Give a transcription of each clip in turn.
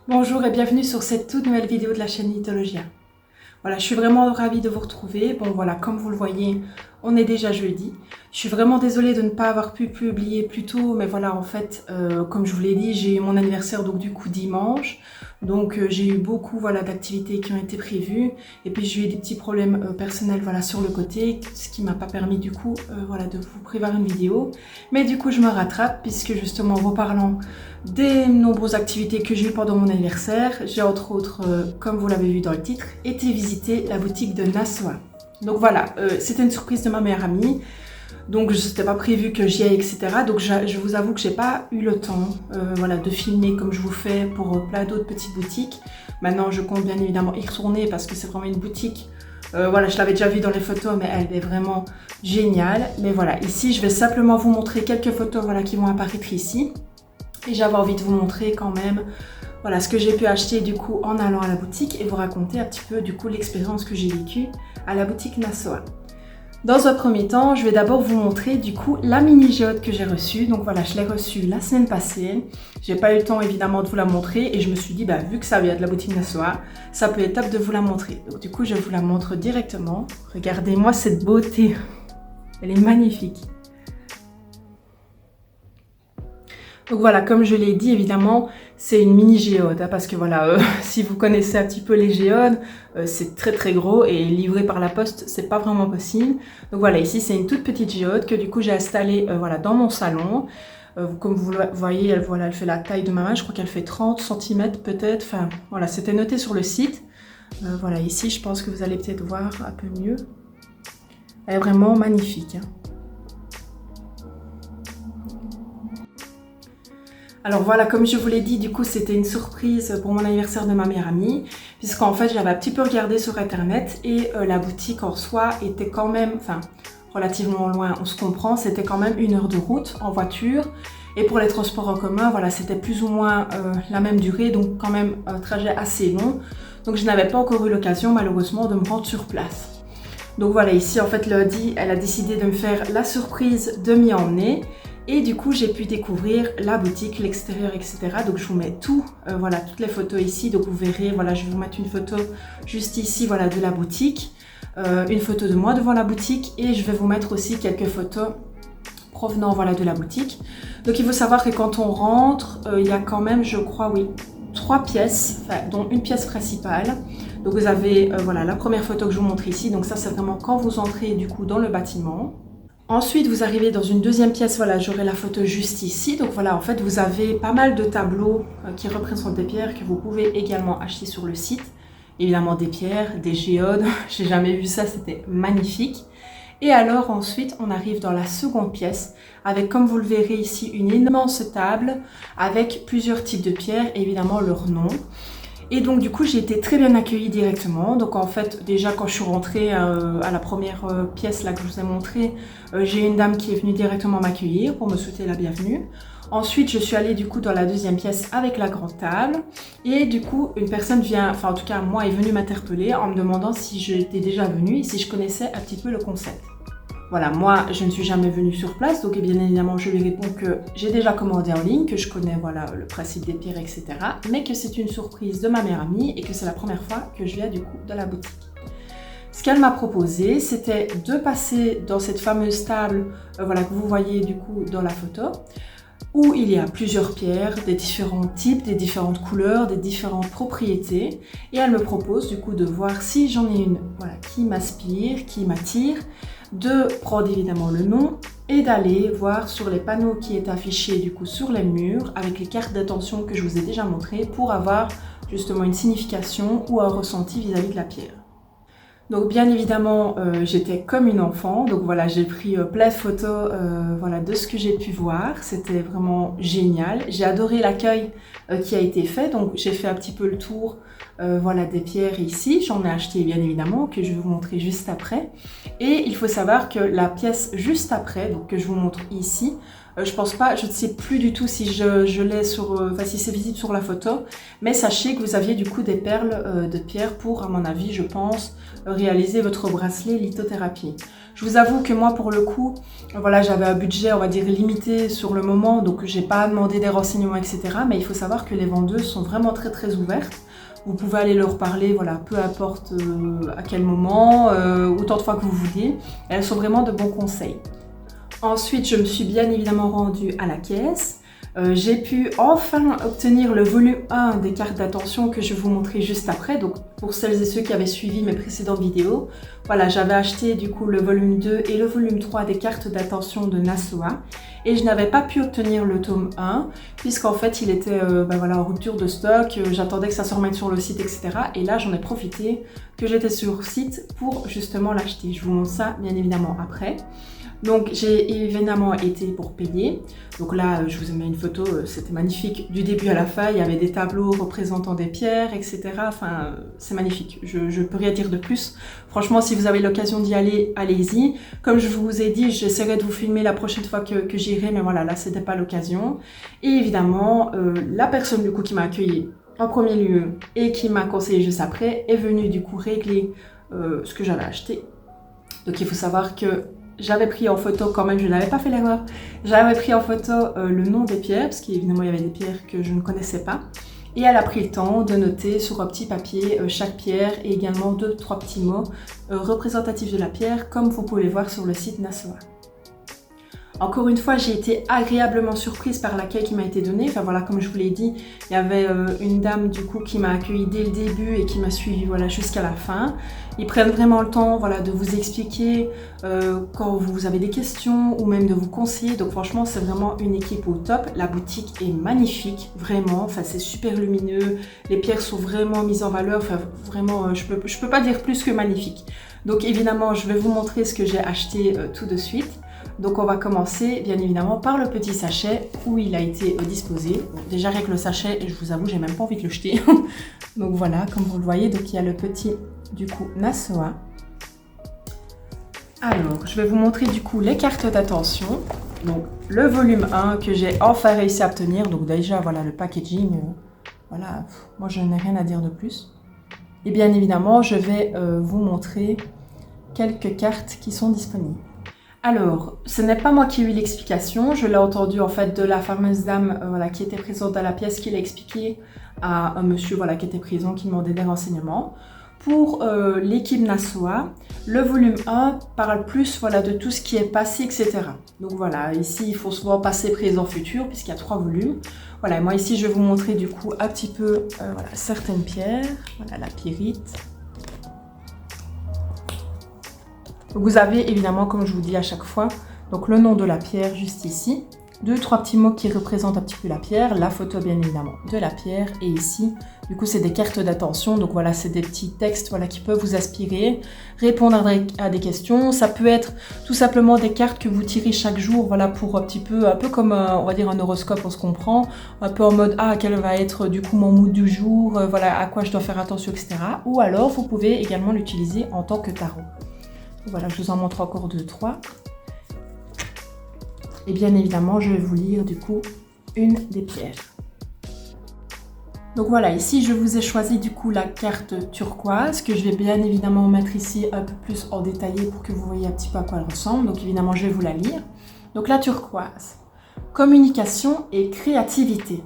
Bonjour et bienvenue sur cette toute nouvelle vidéo de la chaîne Lithologia. Voilà, je suis vraiment ravie de vous retrouver. Bon voilà, comme vous le voyez, on est déjà jeudi. Je suis vraiment désolée de ne pas avoir pu publier plus tôt, mais voilà, en fait, comme je vous l'ai dit, j'ai eu mon anniversaire donc du coup dimanche. Donc j'ai eu beaucoup voilà, d'activités qui ont été prévues. Et puis j'ai eu des petits problèmes personnels voilà, sur le côté, ce qui m'a pas permis du coup voilà, de vous prévoir une vidéo. Mais du coup je me rattrape puisque justement en vous parlant des nombreuses activités que j'ai eues pendant mon anniversaire, j'ai entre autres, comme vous l'avez vu dans le titre, été visiter la boutique de Nassoa. Donc voilà, c'était une surprise de ma meilleure amie. Donc je n'était pas prévu que j'y aille, etc. Donc je vous avoue que j'ai pas eu le temps voilà, de filmer comme je vous fais pour plein d'autres petites boutiques. Maintenant je compte bien évidemment y retourner parce que c'est vraiment une boutique. Voilà, je l'avais déjà vue dans les photos, mais elle est vraiment géniale. Mais voilà, ici je vais simplement vous montrer quelques photos voilà, qui vont apparaître ici. Et j'avais envie de vous montrer quand même voilà, ce que j'ai pu acheter du coup en allant à la boutique et vous raconter un petit peu du coup l'expérience que j'ai vécue à la boutique Nassoa. Dans un premier temps, je vais d'abord vous montrer du coup la mini géode que j'ai reçue. Donc voilà, je l'ai reçue la semaine passée. J'ai pas eu le temps évidemment de vous la montrer et je me suis dit, bah, vu que ça vient de la boutique Nassoa, ça peut être top de vous la montrer. Donc du coup, je vous la montre directement. Regardez-moi cette beauté. Elle est magnifique. Donc voilà, comme je l'ai dit, évidemment, c'est une mini géode, hein, parce que voilà, si vous connaissez un petit peu les géodes, c'est très très gros et livré par la poste, c'est pas vraiment possible. Donc voilà, ici c'est une toute petite géode que du coup j'ai installée voilà, dans mon salon. Comme vous le voyez, elle fait la taille de ma main, je crois qu'elle fait 30 cm peut-être, enfin voilà, c'était noté sur le site. Voilà, ici je pense que vous allez peut-être voir un peu mieux. Elle est vraiment magnifique. Hein. Alors voilà, comme je vous l'ai dit, du coup c'était une surprise pour mon anniversaire de ma meilleure amie, puisqu'en fait j'avais un petit peu regardé sur internet et la boutique en soi était quand même, enfin relativement loin, on se comprend, c'était quand même 1 heure de route en voiture. Et pour les transports en commun, voilà, c'était plus ou moins la même durée, donc quand même un trajet assez long. Donc je n'avais pas encore eu l'occasion malheureusement de me rendre sur place. Donc voilà, ici en fait lundi, elle a décidé de me faire la surprise de m'y emmener. Et du coup, j'ai pu découvrir la boutique, l'extérieur, etc. Donc, je vous mets tout, voilà, toutes les photos ici. Donc, vous verrez, voilà, je vais vous mettre une photo juste ici, voilà, de la boutique. Une photo de moi devant la boutique. Et je vais vous mettre aussi quelques photos provenant, voilà, de la boutique. Donc, il faut savoir que quand on rentre, il y a quand même, je crois, oui, 3 pièces, dont une pièce principale. Donc, vous avez, voilà, la première photo que je vous montre ici. Donc, ça, c'est vraiment quand vous entrez, du coup, dans le bâtiment. Ensuite, vous arrivez dans une deuxième pièce, voilà, j'aurai la photo juste ici. Donc voilà, en fait, vous avez pas mal de tableaux qui représentent des pierres que vous pouvez également acheter sur le site. Évidemment des pierres, des géodes, j'ai jamais vu ça, c'était magnifique. Et alors ensuite, on arrive dans la seconde pièce avec, comme vous le verrez ici, une immense table avec plusieurs types de pierres, et évidemment leurs noms. Et donc du coup j'ai été très bien accueillie directement. Donc en fait déjà quand je suis rentrée à la première pièce là que je vous ai montré, j'ai une dame qui est venue directement m'accueillir pour me souhaiter la bienvenue. Ensuite je suis allée du coup dans la deuxième pièce avec la grande table. Et du coup une personne vient, enfin en tout cas moi est venue m'interpeller en me demandant si j'étais déjà venue et si je connaissais un petit peu le concept. Voilà, moi je ne suis jamais venue sur place, donc bien évidemment je lui réponds que j'ai déjà commandé en ligne, que je connais voilà, le principe des pierres, etc. Mais que c'est une surprise de ma meilleure amie et que c'est la première fois que je viens du coup dans la boutique. Ce qu'elle m'a proposé, c'était de passer dans cette fameuse table voilà, que vous voyez du coup dans la photo, où il y a plusieurs pierres, des différents types, des différentes couleurs, des différentes propriétés. Et elle me propose du coup de voir si j'en ai une voilà, qui m'inspire, qui m'attire, de prendre évidemment le nom et d'aller voir sur les panneaux qui est affiché du coup sur les murs avec les cartes d'intention que je vous ai déjà montrées pour avoir justement une signification ou un ressenti vis-à-vis de la pierre. Donc bien évidemment j'étais comme une enfant, donc voilà j'ai pris plein de photos voilà, de ce que j'ai pu voir, c'était vraiment génial. J'ai adoré l'accueil qui a été fait, donc j'ai fait un petit peu le tour voilà, des pierres ici, j'en ai acheté bien évidemment que je vais vous montrer juste après. Et il faut savoir que la pièce juste après, donc que je vous montre ici, Je pense pas, je ne sais plus du tout si je l'ai sur, enfin si c'est visible sur la photo, mais sachez que vous aviez du coup des perles de pierre pour, à mon avis, je pense, réaliser votre bracelet lithothérapie. Je vous avoue que moi, pour le coup, voilà, j'avais un budget, on va dire, limité sur le moment, donc j'ai pas demandé des renseignements, etc. Mais il faut savoir que les vendeuses sont vraiment très très ouvertes. Vous pouvez aller leur parler, voilà, peu importe à quel moment, autant de fois que vous vouliez. Elles sont vraiment de bons conseils. Ensuite, je me suis bien évidemment rendue à la caisse. J'ai pu enfin obtenir le volume 1 des cartes d'attention que je vais vous montrer juste après. Donc, pour celles et ceux qui avaient suivi mes précédentes vidéos, voilà, j'avais acheté du coup le volume 2 et le volume 3 des cartes d'attention de Nasoa. Et je n'avais pas pu obtenir le tome 1, puisqu'en fait, il était voilà, en rupture de stock. J'attendais que ça se remette sur le site, etc. Et là, j'en ai profité que j'étais sur site pour justement l'acheter. Je vous montre ça, bien évidemment, après. Donc j'ai évidemment été pour payer. Donc là, je vous ai mis une photo, c'était magnifique. Du début à la fin, il y avait des tableaux représentant des pierres, etc. Enfin, c'est magnifique. Je peux rien dire de plus. Franchement, si vous avez l'occasion d'y aller, allez-y. Comme je vous ai dit, j'essaierai de vous filmer la prochaine fois que j'irai, mais voilà, là, c'était pas l'occasion. Et évidemment, la personne du coup qui m'a accueillie en premier lieu et qui m'a conseillé juste après est venue du coup régler ce que j'avais acheté. Donc il faut savoir que j'avais pris en photo, quand même, je n'avais pas fait l'erreur, j'avais pris en photo le nom des pierres, parce qu'évidemment il y avait des pierres que je ne connaissais pas, et elle a pris le temps de noter sur un petit papier chaque pierre et également 2-3 petits mots représentatifs de la pierre, comme vous pouvez voir sur le site Nasoa. Encore une fois, j'ai été agréablement surprise par l'accueil qui m'a été donné. Enfin voilà, comme je vous l'ai dit, il y avait une dame du coup qui m'a accueillie dès le début et qui m'a suivie voilà, jusqu'à la fin. Ils prennent vraiment le temps voilà, de vous expliquer quand vous avez des questions ou même de vous conseiller. Donc franchement, c'est vraiment une équipe au top. La boutique est magnifique, vraiment. Enfin, c'est super lumineux. Les pierres sont vraiment mises en valeur. Enfin, vraiment, je peux pas dire plus que magnifique. Donc évidemment, je vais vous montrer ce que j'ai acheté tout de suite. Donc on va commencer bien évidemment par le petit sachet où il a été disposé. Bon, déjà avec le sachet, je vous avoue, j'ai même pas envie de le jeter. Donc voilà, comme vous le voyez, donc il y a le petit du coup Nasoa. Alors, je vais vous montrer du coup les cartes d'attention. Donc le volume 1 que j'ai enfin réussi à obtenir. Donc déjà voilà le packaging. Voilà, moi je n'ai rien à dire de plus. Et bien évidemment, je vais vous montrer quelques cartes qui sont disponibles. Alors, ce n'est pas moi qui ai eu l'explication, je l'ai entendu en fait de la fameuse dame voilà, qui était présente à la pièce, qui l'a expliqué à un monsieur voilà, qui était présent, qui demandait des renseignements. Pour l'équipe Nasoa, le volume 1 parle plus voilà, de tout ce qui est passé, etc. Donc voilà, ici il faut souvent passé, présent, futur, puisqu'il y a 3 volumes. Voilà, moi ici je vais vous montrer du coup un petit peu voilà, certaines pierres, voilà la pyrite. Vous avez évidemment, comme je vous dis à chaque fois, donc le nom de la pierre juste ici, 2-3 petits mots qui représentent un petit peu la pierre, la photo bien évidemment de la pierre, et ici, du coup c'est des cartes d'attention, donc voilà c'est des petits textes voilà, qui peuvent vous inspirer, répondre à des questions, ça peut être tout simplement des cartes que vous tirez chaque jour, voilà pour un peu comme on va dire un horoscope, on se comprend, un peu en mode quel va être du coup mon mood du jour, voilà à quoi je dois faire attention, etc. Ou alors vous pouvez également l'utiliser en tant que tarot. Voilà, je vous en montre encore 2-3. Et bien évidemment, je vais vous lire du coup une des pierres. Donc voilà, ici je vous ai choisi du coup la carte turquoise que je vais bien évidemment mettre ici un peu plus en détaillé pour que vous voyez un petit peu à quoi elle ressemble. Donc évidemment, je vais vous la lire. Donc la turquoise. Communication et créativité.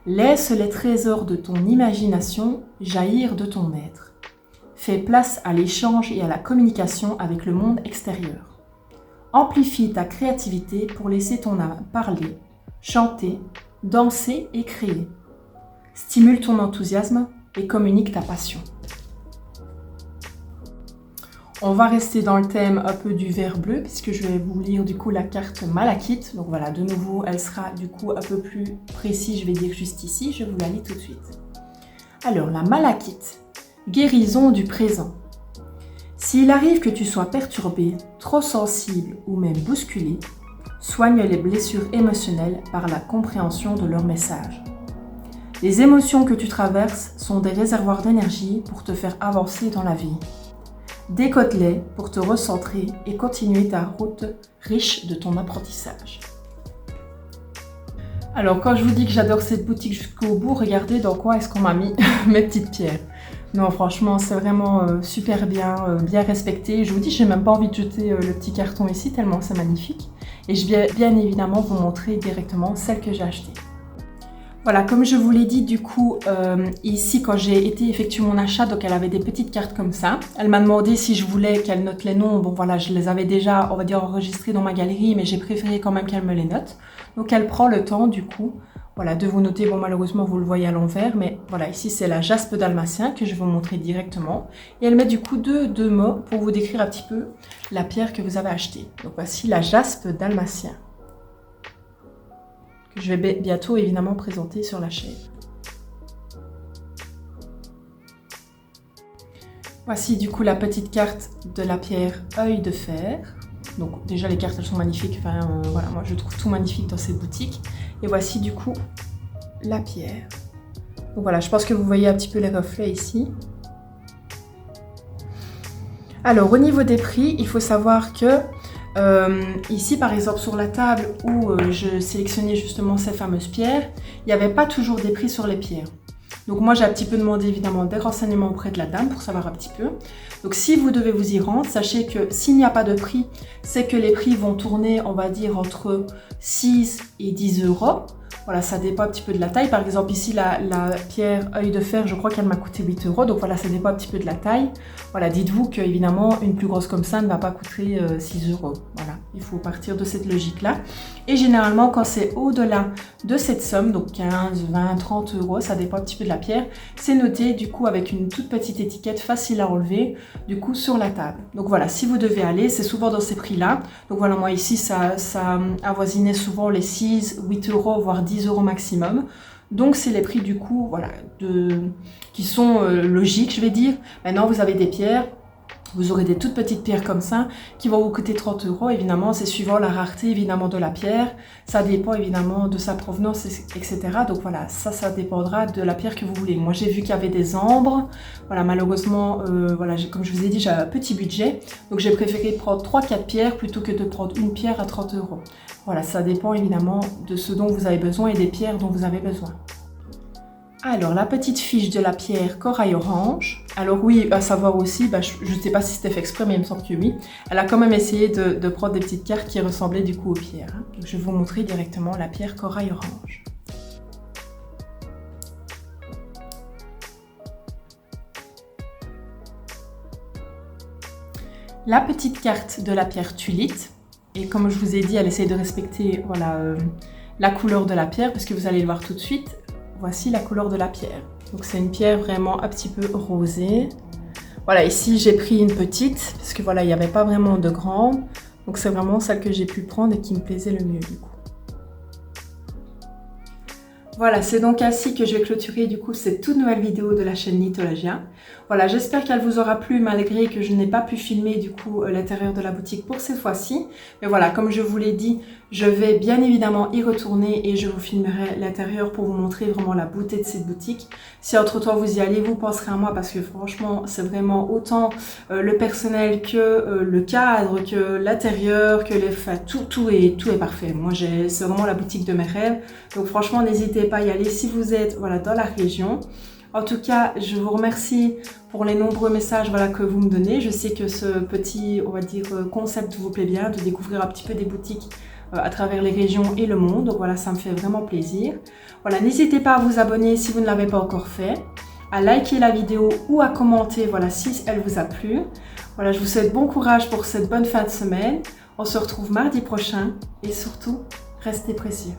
Laisse les trésors de ton imagination jaillir de ton être. Fais place à l'échange et à la communication avec le monde extérieur. Amplifie ta créativité pour laisser ton âme parler, chanter, danser et créer. Stimule ton enthousiasme et communique ta passion. On va rester dans le thème un peu du vert bleu puisque je vais vous lire du coup la carte malachite. Donc voilà, de nouveau, elle sera du coup un peu plus précise, je vais dire juste ici, je vous la lis tout de suite. Alors, la malachite. Guérison du présent. S'il arrive que tu sois perturbé, trop sensible ou même bousculé, soigne les blessures émotionnelles par la compréhension de leurs messages. Les émotions que tu traverses sont des réservoirs d'énergie pour te faire avancer dans la vie. Décote-les pour te recentrer et continuer ta route riche de ton apprentissage. Alors quand je vous dis que j'adore cette boutique jusqu'au bout, regardez dans quoi est-ce qu'on m'a mis mes petites pierres. Non, franchement, c'est vraiment super bien, bien respecté. Je vous dis, j'ai même pas envie de jeter le petit carton ici, tellement c'est magnifique. Et je vais bien évidemment vous montrer directement celle que j'ai achetée. Voilà, comme je vous l'ai dit, du coup, ici, quand j'ai été effectuer mon achat, donc elle avait des petites cartes comme ça. Elle m'a demandé si je voulais qu'elle note les noms. Bon, voilà, je les avais déjà, on va dire, enregistrés dans ma galerie, mais j'ai préféré quand même qu'elle me les note. Donc, elle prend le temps, du coup, voilà, de vous noter. Bon, malheureusement, vous le voyez à l'envers, mais voilà, ici, c'est la jaspe dalmatien que je vais vous montrer directement. Et elle met, du coup, deux mots pour vous décrire un petit peu la pierre que vous avez achetée. Donc, voici la jaspe dalmatien, que je vais bientôt évidemment présenter sur la chaîne. Voici du coup la petite carte de la pierre œil de fer. Donc déjà les cartes elles sont magnifiques, enfin voilà, moi je trouve tout magnifique dans cette boutique. Et voici du coup la pierre. Donc voilà, je pense que vous voyez un petit peu les reflets ici. Alors au niveau des prix, il faut savoir que ici par exemple sur la table où je sélectionnais justement ces fameuses pierres, il n'y avait pas toujours des prix sur les pierres. Donc moi j'ai un petit peu demandé évidemment des renseignements auprès de la dame pour savoir un petit peu. Donc si vous devez vous y rendre, sachez que s'il n'y a pas de prix, c'est que les prix vont tourner, on va dire, entre 6 et 10 euros. Voilà, ça dépend un petit peu de la taille. Par exemple, ici, la pierre œil de fer, je crois qu'elle m'a coûté 8 euros. Donc voilà, ça dépend un petit peu de la taille. Voilà, dites-vous qu'évidemment, une plus grosse comme ça ne va pas coûter 6 euros. Voilà, il faut partir de cette logique-là. Et généralement, quand c'est au-delà de cette somme, donc 15, 20, 30 euros, ça dépend un petit peu de la pierre, c'est noté du coup avec une toute petite étiquette facile à enlever, du coup sur la table. Donc voilà, si vous devez aller, c'est souvent dans ces prix-là. Donc voilà, moi ici, ça avoisinait souvent les 6, 8 euros, voire 10 euros maximum. Donc c'est les prix du coup, voilà, qui sont logiques, je vais dire. Maintenant, vous avez des pierres. Vous aurez des toutes petites pierres comme ça qui vont vous coûter 30 euros. Évidemment, c'est suivant la rareté évidemment de la pierre. Ça dépend évidemment de sa provenance, etc. Donc voilà, ça dépendra de la pierre que vous voulez. Moi, j'ai vu qu'il y avait des ambres. Voilà, malheureusement, voilà, comme je vous ai dit, j'ai un petit budget. Donc j'ai préféré prendre 3-4 pierres plutôt que de prendre une pierre à 30 euros. Voilà, ça dépend évidemment de ce dont vous avez besoin et des pierres dont vous avez besoin. Alors, la petite fiche de la pierre corail orange. Alors oui, à savoir aussi, je ne sais pas si c'était fait exprès, mais il me semble que oui. Elle a quand même essayé de prendre des petites cartes qui ressemblaient du coup aux pierres. Donc, je vais vous montrer directement la pierre corail orange. La petite carte de la pierre tulite. Et comme je vous ai dit, elle essaie de respecter voilà, la couleur de la pierre, parce que vous allez le voir tout de suite. Voici la couleur de la pierre. Donc c'est une pierre vraiment un petit peu rosée. Voilà, ici j'ai pris une petite, parce que voilà, il n'y avait pas vraiment de grande. Donc c'est vraiment celle que j'ai pu prendre et qui me plaisait le mieux du coup. Voilà, c'est donc ainsi que je vais clôturer du coup cette toute nouvelle vidéo de la chaîne Knitologia. Voilà, j'espère qu'elle vous aura plu malgré que je n'ai pas pu filmer du coup l'intérieur de la boutique pour cette fois-ci. Mais voilà, comme je vous l'ai dit, je vais bien évidemment y retourner et je vous filmerai l'intérieur pour vous montrer vraiment la beauté de cette boutique. Si entre-temps vous y allez, vous penserez à moi parce que franchement, c'est vraiment autant le personnel que le cadre, que l'intérieur, que les... Enfin, tout est parfait. Moi, c'est vraiment la boutique de mes rêves. Donc franchement, n'hésitez pas à y aller si vous êtes voilà, dans la région. En tout cas, je vous remercie pour les nombreux messages voilà, que vous me donnez. Je sais que ce petit, on va dire, concept vous plaît bien, de découvrir un petit peu des boutiques à travers les régions et le monde. Donc voilà, ça me fait vraiment plaisir. Voilà, n'hésitez pas à vous abonner si vous ne l'avez pas encore fait, à liker la vidéo ou à commenter voilà, si elle vous a plu. Voilà, je vous souhaite bon courage pour cette bonne fin de semaine. On se retrouve mardi prochain et surtout, restez précieux.